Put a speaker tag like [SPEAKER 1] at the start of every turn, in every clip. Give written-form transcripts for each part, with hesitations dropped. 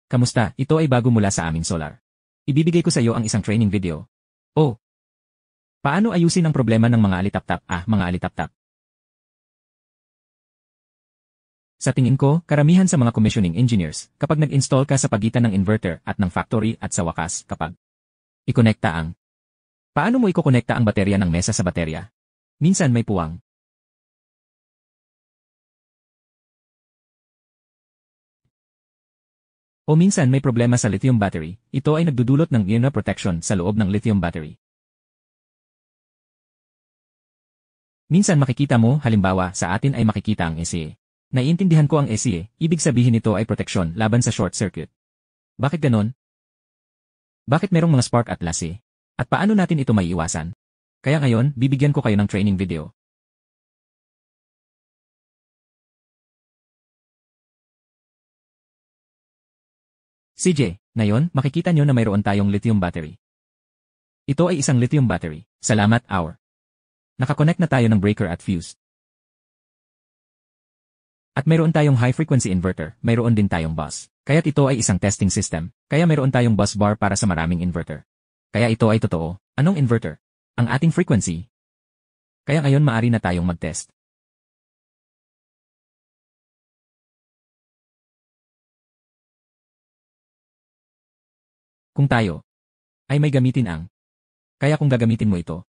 [SPEAKER 1] Kamusta? Ito ay bago mula sa aming solar. Ibibigay ko sa iyo ang isang training video. Oh! Paano ayusin ang problema ng mga alitaptap? Mga alitaptap. Sa tingin ko, karamihan sa mga commissioning engineers, kapag nag-install ka sa pagitan ng inverter at ng factory at sa wakas, kapag ikonekta ang. Paano mo ikokonekta ang baterya ng mesa sa baterya? Minsan may puwang. O minsan may problema sa lithium battery, ito ay nagdudulot ng iron protection sa loob ng lithium battery. Minsan makikita mo, halimbawa, sa atin ay makikita ang SCA. Naiintindihan ko ang SCA, ibig sabihin nito ay proteksyon laban sa short circuit. Bakit ganon? Bakit merong mga spark at lase? At paano natin ito maiiwasan? Kaya ngayon, bibigyan ko kayo ng training video. CJ, ngayon, makikita nyo na mayroon tayong lithium battery. Ito ay isang lithium battery. Salamat, hour. Nakakonect na tayo ng breaker at fuse. At mayroon tayong high-frequency inverter, mayroon din tayong bus. Kaya't ito ay isang testing system, kaya mayroon tayong bus bar para sa maraming inverter. Kaya ito ay totoo. Anong inverter? Ang ating frequency. Kaya ngayon maari na tayong mag-test. Kung tayo ay may gamitin ang. Kaya kung gagamitin mo ito.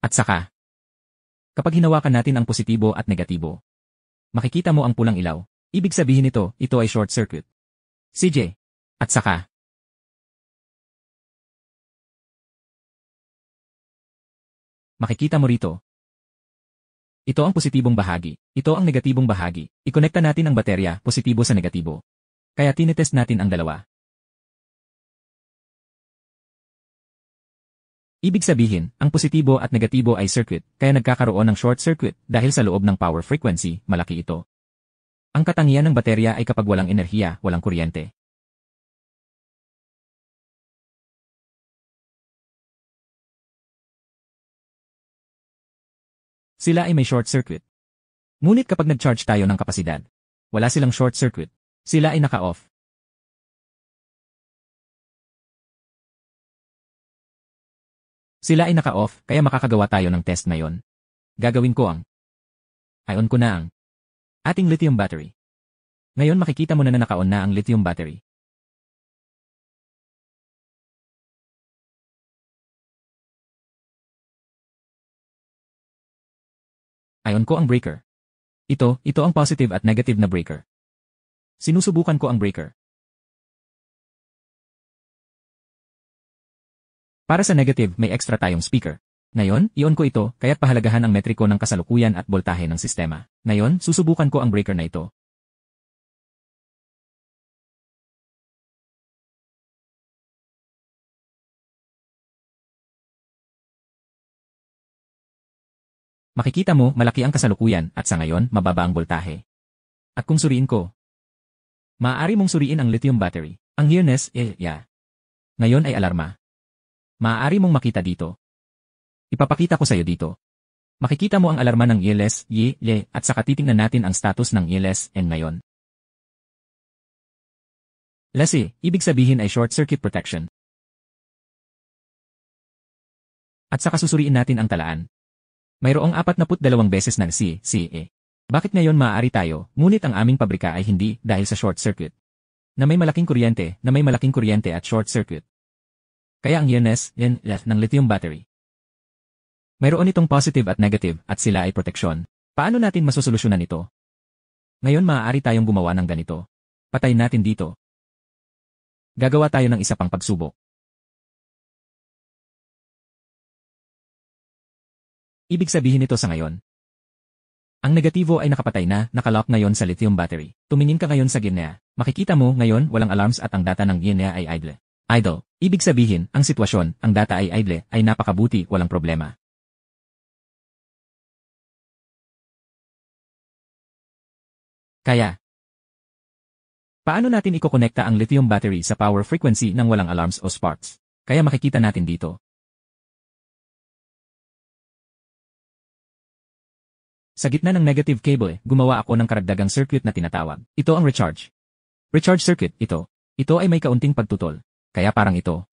[SPEAKER 1] At saka, kapag hinawakan natin ang positibo at negatibo, makikita mo ang pulang ilaw. Ibig sabihin ito ay short circuit. CJ. At saka. Makikita mo rito. Ito ang positibong bahagi. Ito ang negatibong bahagi. Ikonekta natin ang baterya, positibo sa negatibo. Kaya tinetest natin ang dalawa. Ibig sabihin, ang positibo at negatibo ay circuit, kaya nagkakaroon ng short circuit dahil sa loob ng power frequency, malaki ito. Ang katangian ng baterya ay kapag walang enerhiya, walang kuryente. Sila ay may short circuit. Ngunit kapag nag-charge tayo ng kapasidad, wala silang short circuit. Sila ay naka-off. Sila ay naka-off, kaya makakagawa tayo ng test ngayon. Gagawin ko ang i-on ko na ang ating lithium battery. Ngayon makikita mo na naka-on na ang lithium battery. I-on ko ang breaker. Ito ang positive at negative na breaker. Sinusubukan ko ang breaker. Para sa negative, may extra tayong speaker. Ngayon, i-on ko ito, kaya't pahalagahan ang metriko ng kasalukuyan at boltahe ng sistema. Ngayon, susubukan ko ang breaker na ito. Makikita mo, malaki ang kasalukuyan at sa ngayon, mababa ang boltahe. At kung suriin ko, maaari mong suriin ang lithium battery. Ang nearness, ngayon ay alarma. Maaari mong makita dito. Ipapakita ko sa iyo dito. Makikita mo ang alarma ng ELS, at saka titingnan natin ang status ng ELS, ngayon. Lase, ibig sabihin ay short circuit protection. At saka susuriin natin ang talaan. Mayroong 42 beses ng CA. Bakit ngayon maaari tayo, ngunit ang aming pabrika ay hindi dahil sa short circuit? Na may malaking kuryente at short circuit. Kaya ang nearness, ng lithium battery. Mayroon itong positive at negative at sila ay proteksyon. Paano natin masosolusyonan ito? Ngayon maaari tayong gumawa ng ganito. Patayin natin dito. Gagawa tayo ng isa pang pagsubok. Ibig sabihin nito sa ngayon. Ang negatibo ay nakapatay na, nakalock ngayon sa lithium battery. Tumingin ka ngayon sa ginea. Makikita mo ngayon walang alarms at ang data ng ginea ay idle. Idle. Ibig sabihin, ang sitwasyon, ang data ay idle, ay napakabuti, walang problema. Kaya, paano natin ikokonekta ang lithium battery sa power frequency nang walang alarms o sparks? Kaya makikita natin dito. Sa gitna ng negative cable, gumawa ako ng karagdagang circuit na tinatawag. Ito ang recharge. Recharge circuit, ito. Ito ay may kaunting pagtutol. Kaya parang ito,